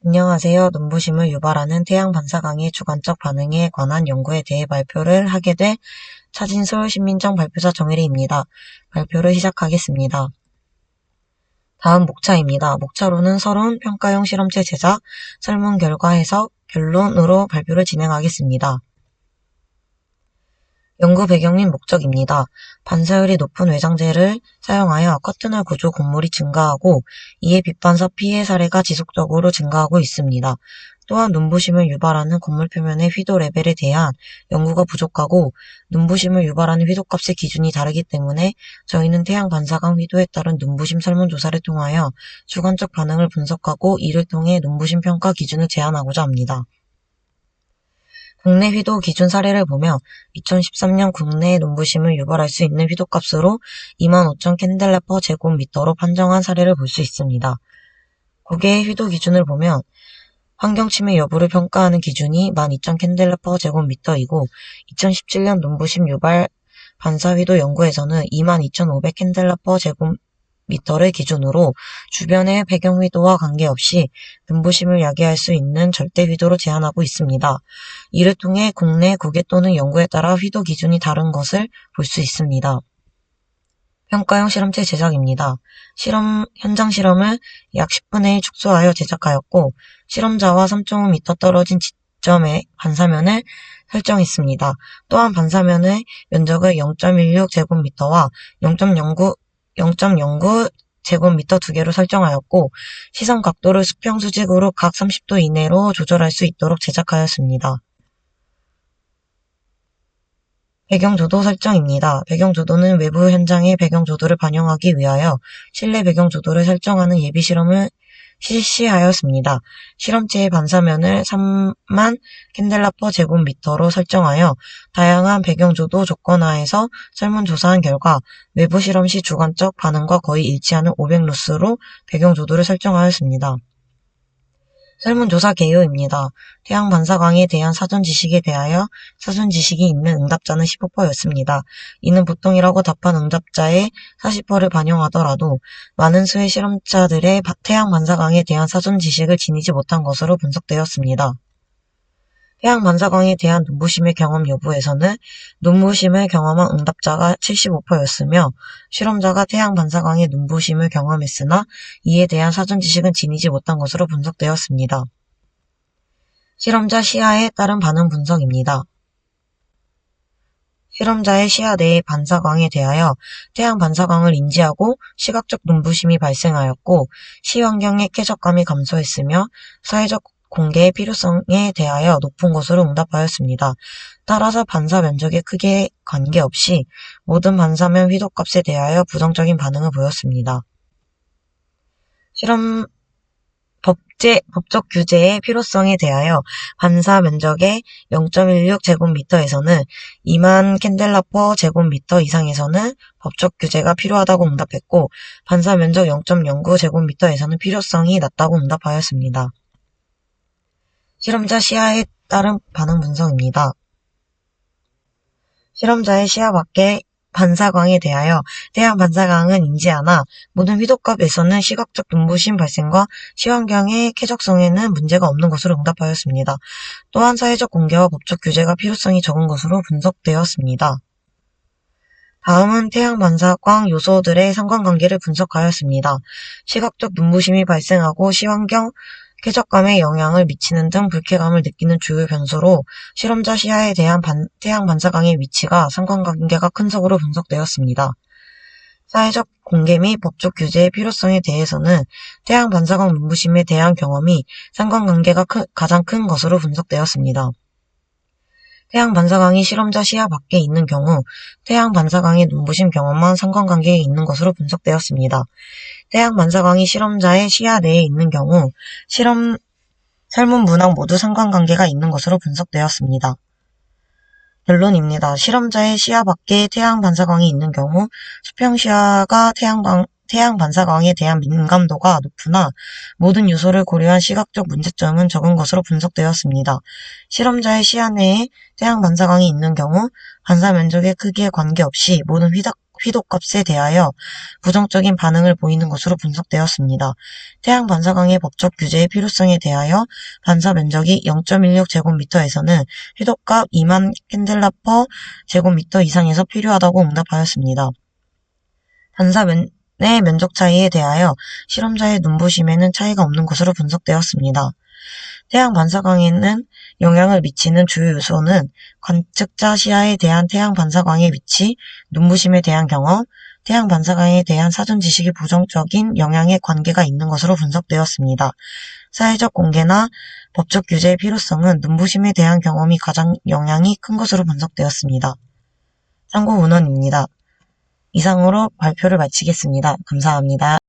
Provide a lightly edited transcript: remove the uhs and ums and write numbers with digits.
안녕하세요. 눈부심을 유발하는 태양 반사광의 주관적 반응에 관한 연구에 대해 발표를 하게 될 차진솔 신민정 발표자 정혜리입니다. 발표를 시작하겠습니다. 다음 목차입니다. 목차로는 서론, 평가용 실험체 제작, 설문 결과 해석, 결론으로 발표를 진행하겠습니다. 연구 배경 및 목적입니다. 반사율이 높은 외장재를 사용하여 커튼홀 구조 곡물이 증가하고 이에 빛반사 피해 사례가 지속적으로 증가하고 있습니다. 또한 눈부심을 유발하는 건물 표면의 휘도 레벨에 대한 연구가 부족하고 눈부심을 유발하는 휘도값의 기준이 다르기 때문에 저희는 태양 반사광 휘도에 따른 눈부심 설문조사를 통하여 주관적 반응을 분석하고 이를 통해 눈부심 평가 기준을 제안하고자 합니다. 국내 휘도 기준 사례를 보며 2013년 국내 눈부심을 유발할 수 있는 휘도값으로 25,000 캔델라 퍼 제곱미터로 판정한 사례를 볼 수 있습니다. 고개의 휘도 기준을 보면 환경침해 여부를 평가하는 기준이 12,000 캔델라 퍼 제곱미터이고 2017년 눈부심 유발 반사 휘도 연구에서는 22,500 캔델라 퍼 제곱미터를 기준으로 주변의 배경 휘도와 관계없이 눈부심을 야기할 수 있는 절대 휘도로 제한하고 있습니다. 이를 통해 국내 국외 또는 연구에 따라 휘도 기준이 다른 것을 볼 수 있습니다. 평가용 실험체 제작입니다. 현장 실험을 약 10분의 1 축소하여 제작하였고 실험자와 3.5m 떨어진 지점에 반사면을 설정했습니다. 또한 반사면의 면적을 0.16 제곱미터와 0.09 제곱미터 두 개로 설정하였고 시선 각도를 수평 수직으로 각 30도 이내로 조절할 수 있도록 제작하였습니다. 배경조도 설정입니다. 배경조도는 외부 현장의 배경조도를 반영하기 위하여 실내 배경조도를 설정하는 예비 실험을 실시하였습니다. 실험체의 반사면을 3만 캔델라 퍼 제곱미터로 설정하여 다양한 배경조도 조건 하에서 설문조사한 결과 외부 실험 시 주관적 반응과 거의 일치하는 500루스로 배경조도를 설정하였습니다. 설문조사 개요입니다. 태양 반사광에 대한 사전 지식에 대하여 사전 지식이 있는 응답자는 15%였습니다. 이는 보통이라고 답한 응답자의 40%를 반영하더라도 많은 수의 실험자들의 태양 반사광에 대한 사전 지식을 지니지 못한 것으로 분석되었습니다. 태양 반사광에 대한 눈부심의 경험 여부에서는 눈부심을 경험한 응답자가 75%였으며 실험자가 태양 반사광의 눈부심을 경험했으나 이에 대한 사전 지식은 지니지 못한 것으로 분석되었습니다. 실험자 시야에 따른 반응 분석입니다. 실험자의 시야 내의 반사광에 대하여 태양 반사광을 인지하고 시각적 눈부심이 발생하였고 시환경의 쾌적감이 감소했으며 사회적 공개의 필요성에 대하여 높은 것으로 응답하였습니다. 따라서 반사 면적의 크기에 관계없이 모든 반사면 휘도값에 대하여 부정적인 반응을 보였습니다. 법적 규제의 필요성에 대하여 반사 면적의 0.16 제곱미터에서는 2만 캔델라 퍼 제곱미터 이상에서는 법적 규제가 필요하다고 응답했고 반사 면적 0.09 제곱미터에서는 필요성이 낮다고 응답하였습니다. 실험자 시야에 따른 반응 분석입니다. 실험자의 시야 밖의 반사광에 대하여 태양 반사광은 인지하나 모든 휘도값에서는 시각적 눈부심 발생과 시환경의 쾌적성에는 문제가 없는 것으로 응답하였습니다. 또한 사회적 공개와 법적 규제가 필요성이 적은 것으로 분석되었습니다. 다음은 태양 반사광 요소들의 상관관계를 분석하였습니다. 시각적 눈부심이 발생하고 시환경 쾌적감에 영향을 미치는 등 불쾌감을 느끼는 주요 변수로 실험자 시야에 대한 태양 반사광의 위치가 상관관계가 큰 속으로 분석되었습니다. 사회적 공개 및 법적 규제의 필요성에 대해서는 태양 반사광 눈부심에 대한 경험이 상관관계가 가장 큰 것으로 분석되었습니다. 태양 반사광이 실험자 시야 밖에 있는 경우 태양 반사광의 눈부심 경험만 상관관계에 있는 것으로 분석되었습니다. 태양 반사광이 실험자의 시야 내에 있는 경우 설문 문항 모두 상관관계가 있는 것으로 분석되었습니다. 결론입니다. 실험자의 시야 밖에 태양 반사광이 있는 경우 수평 시야가 태양 반사광에 대한 민감도가 높으나 모든 요소를 고려한 시각적 문제점은 적은 것으로 분석되었습니다. 실험자의 시야 내에 태양 반사광이 있는 경우 반사 면적의 크기에 관계없이 모든 휘도값에 대하여 부정적인 반응을 보이는 것으로 분석되었습니다. 태양 반사광의 법적 규제의 필요성에 대하여 반사 면적이 0.16제곱미터에서는 휘도값 2만 캔델라 퍼 제곱미터 이상에서 필요하다고 응답하였습니다. 반사의 면적 차이에 대하여 실험자의 눈부심에는 차이가 없는 것으로 분석되었습니다. 태양 반사광에는 영향을 미치는 주요 요소는 관측자 시야에 대한 태양 반사광의 위치, 눈부심에 대한 경험, 태양 반사광에 대한 사전 지식이 부정적인 영향에 관계가 있는 것으로 분석되었습니다. 사회적 공개나 법적 규제의 필요성은 눈부심에 대한 경험이 가장 영향이 큰 것으로 분석되었습니다. 참고 문헌입니다. 이상으로 발표를 마치겠습니다. 감사합니다.